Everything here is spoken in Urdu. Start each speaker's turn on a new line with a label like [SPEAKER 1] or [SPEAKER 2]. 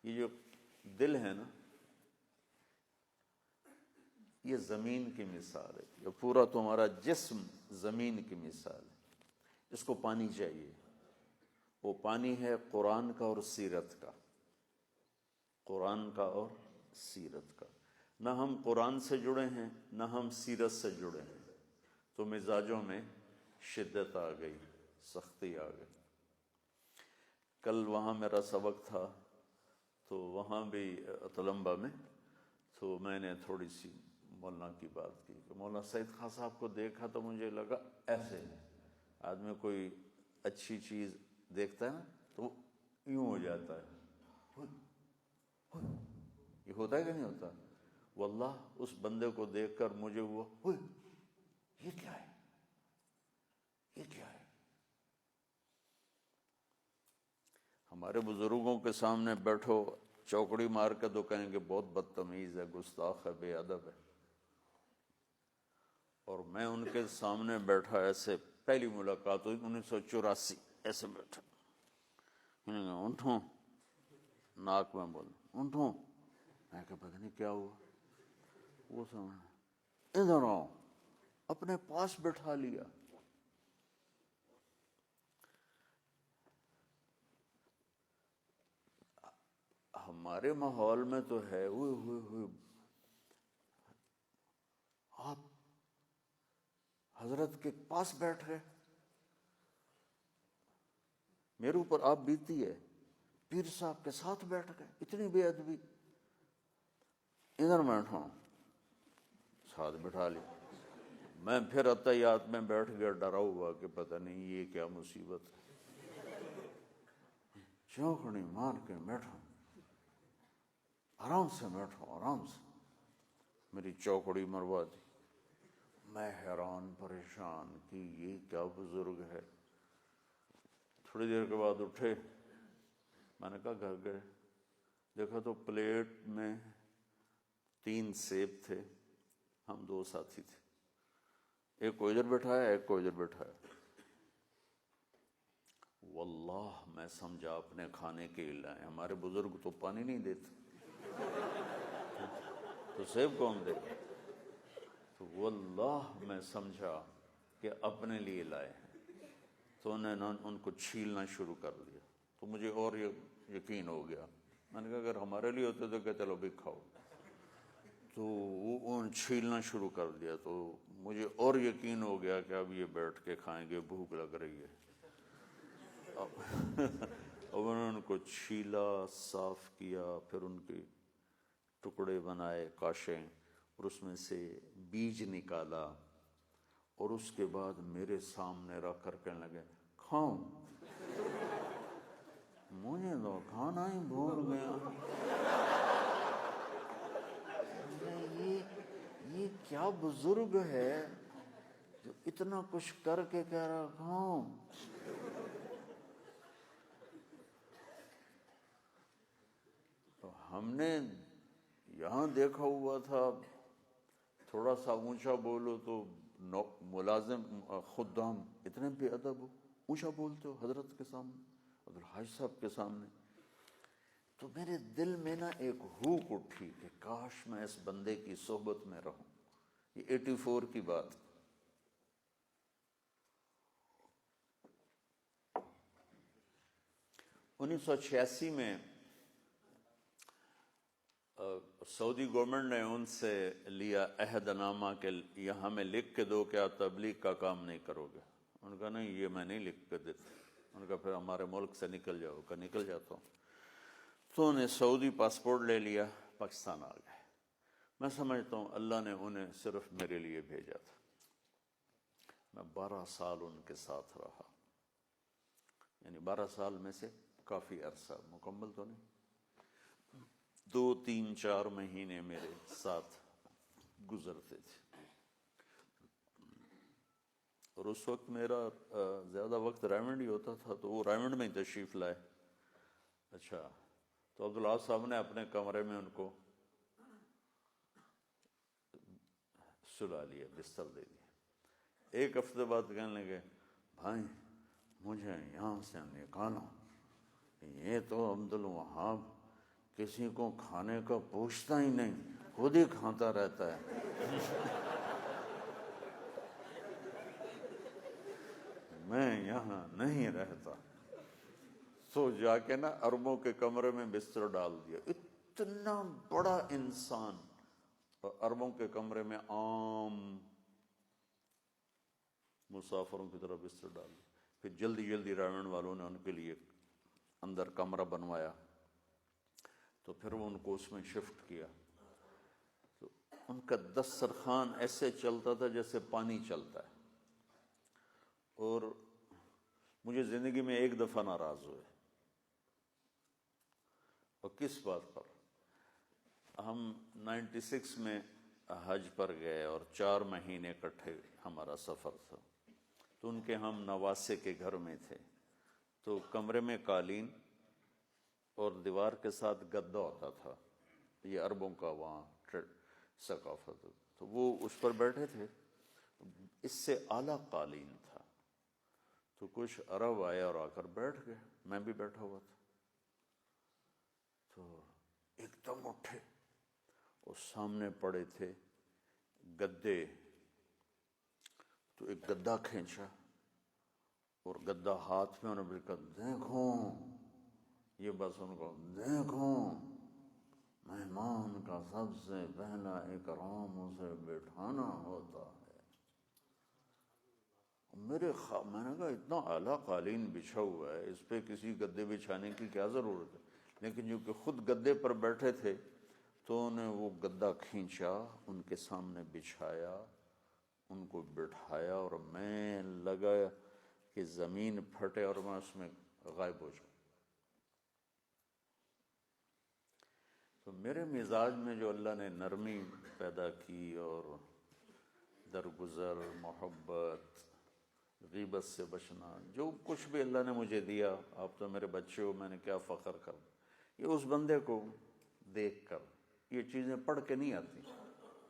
[SPEAKER 1] یہ جو دل ہے نا، یہ زمین کی مثال ہے، یہ پورا تمہارا جسم زمین کی مثال ہے، اس کو پانی چاہیے۔ وہ پانی ہے قرآن کا اور سیرت کا، قرآن کا اور سیرت کا۔ نہ ہم قرآن سے جڑے ہیں نہ ہم سیرت سے جڑے ہیں، تو مزاجوں میں شدت آ گئی، سختی آ گئی۔ کل وہاں میرا سبق تھا تو وہاں بھی تلمبہ میں، تو میں نے تھوڑی سی مولانا کی بات کی کہ مولانا سعید خان صاحب کو دیکھا تو مجھے لگا ایسے آدمی کوئی اچھی چیز دیکھتا ہے نا تو یوں ہو جاتا ہے، یہ ہوتا ہے کہ نہیں ہوتا؟ واللہ اس بندے کو دیکھ کر مجھے ہوا یہ کیا ہے، یہ کیا ہے۔ ہمارے بزرگوں کے سامنے بیٹھو چوکڑی مار کے تو کہیں گے بہت بدتمیز ہے، گستاخ ہے، بے ادب ہے، اور میں ان کے سامنے بیٹھا ایسے، پہلی ملاقات ہوئی 1984، ایسے بیٹھا، اونٹوں ناک میں بول اونٹوں، میں کہ پتہ نہیں کیا ہوا، وہ سمجھ ادھر آؤ، اپنے پاس بٹھا لیا۔ ہمارے ماحول میں تو ہے ہوئے آپ حضرت کے پاس بیٹھ گئے، میرے اوپر آپ بیتی ہے، پیر صاحب کے ساتھ بیٹھ گئے، اتنی بے ادبی۔ ادھر بیٹھا ہوں، ساتھ بٹھا لیا۔ میں پھر عطیات میں بیٹھ گیا ڈرا ہوا کہ پتہ نہیں یہ کیا مصیبت ہے، چوکڑی مار کے بیٹھا، آرام سے بیٹھو، آرام سے۔ میری چوکڑی مروا دی، میں حیران پریشان کہ یہ کیا بزرگ ہے۔ تھوڑی دیر کے بعد اٹھے، میں نے کہا گھر گئے، دیکھا تو پلیٹ میں 3 سیب تھے، ہم 2 ساتھی تھے، ایک کو ادھر بٹھایا ایک کو ادھر بٹھایا۔ واللہ میں سمجھا اپنے کھانے کے لائے، ہمارے بزرگ تو پانی نہیں دیتے تو سیب کون دے گا، تو واللہ میں سمجھا کہ اپنے لیے لائے ہیں، تو انہوں نے ان کو چھیلنا شروع کر دیا، تو مجھے اور یقین ہو گیا۔ میں نے کہا اگر ہمارے لیے ہوتے تو کہ چلو بھی کھاؤ، تو وہ ان چھیلنا شروع کر دیا، تو مجھے اور یقین ہو گیا کہ اب یہ بیٹھ کے کھائیں گے، بھوک لگ رہی ہے۔ اب انہوں نے ان کو چھیلا، صاف کیا، پھر ان کے ٹکڑے بنائے، کاشیں، اور اس میں سے بیج نکالا، اور اس کے بعد میرے سامنے رکھ کر کہنے لگے کھاؤں؟ مجھے تو کھانا ہی بھول گیا، یہ کیا بزرگ ہے جو اتنا کچھ کر کے کہہ رہا کھاؤں۔ تو ہم نے یہاں دیکھا ہوا تھا تھوڑا سا اونچا بولو تو ملازم خدام اتنے بے ادب ہو، اونچا بولتے ہو حضرت کے سامنے، عبدالحاج صاحب کے سامنے۔ تو میرے دل میں نا ایک ہوک اٹھی کہ کاش میں اس بندے کی صحبت میں رہوں۔ یہ 84 کی بات۔ 1986 میں سعودی گورنمنٹ نے ان سے لیا عہد نامہ کہ یہاں میں لکھ کے دو کہ آپ تبلیغ کا کام نہیں کرو گے۔ ان کا نہیں، یہ میں نہیں لکھ کے دیتا۔ ان کا پھر ہمارے ملک سے نکل جاؤ، کہ نکل جاتا ہوں۔ تو انہیں سعودی پاسپورٹ لے لیا، پاکستان آ گئے۔ میں سمجھتا ہوں اللہ نے انہیں صرف میرے لیے بھیجا تھا۔ میں 12 سال ان کے ساتھ رہا، یعنی 12 سال میں سے کافی عرصہ، مکمل تو نہیں، 2 3 4 مہینے میرے ساتھ گزرتے تھے۔ اور اس وقت میرا زیادہ وقت رائمنڈ ہی ہوتا تھا، تو وہ رائمنڈ میں ہی تشریف لائے۔ اچھا، تو عبداللہ صاحب نے اپنے کمرے میں ان کو سلا لیا، بستر دے دیا۔ 1 ہفتے بعد کہنے لگے بھائی مجھے یہاں سے نکالو، یہ تو عبدالوہاب کسی کو کھانے کا پوچھتا ہی نہیں، خود ہی کھاتا رہتا ہے۔ میں یہاں نہیں رہتا۔ سو جا کے نا عربوں کے کمرے میں بستر ڈال دیا، اتنا بڑا انسان، اور عربوں کے کمرے میں عام مسافروں کی طرح بستر ڈال دیا۔ پھر جلدی جلدی رائمنڈ والوں نے ان کے لیے اندر کمرہ بنوایا، تو پھر وہ ان کو اس میں شفٹ کیا۔ تو ان کا دسترخوان ایسے چلتا تھا جیسے پانی چلتا ہے۔ اور مجھے زندگی میں ایک دفعہ ناراض ہوئے، اور کس بات پر؟ ہم 96 میں حج پر گئے اور 4 مہینے اکٹھے ہمارا سفر تھا۔ تو ان کے ہم نواسے کے گھر میں تھے، تو کمرے میں قالین اور دیوار کے ساتھ گدا ہوتا تھا، یہ عربوں کا وہاں ثقافت، تو وہ اس پر بیٹھے تھے۔ اس سے اعلیٰ قالین تھا، تو کچھ عرب آئے اور آ کر بیٹھ گئے، میں بھی بیٹھا ہوا تھا۔ تو ایک دم اٹھے اور سامنے پڑے تھے گدے، تو ایک گدا کھینچا اور گدا ہاتھ میں، انہوں نے کہا دیکھو، یہ بس ان کو دیکھو، مہمان کا سب سے پہلا اکرام اسے بٹھانا ہوتا ہے۔ میں نے کہا اتنا اعلیٰ قالین بچھا ہوا ہے، اس پہ کسی گدے بچھانے کی کیا ضرورت ہے؟ لیکن جو کہ خود گدے پر بیٹھے تھے تو انہیں وہ گدا کھینچا، ان کے سامنے بچھایا، ان کو بٹھایا، اور میں لگا کہ زمین پھٹے اور میں اس میں غائب ہو جاؤں۔ تو میرے مزاج میں جو اللہ نے نرمی پیدا کی، اور درگزر، محبت، غیبت سے بچنا، جو کچھ بھی اللہ نے مجھے دیا، آپ تو میرے بچے ہو، میں نے کیا فخر کروں، یہ اس بندے کو دیکھ کر، یہ چیزیں پڑھ کے نہیں آتی۔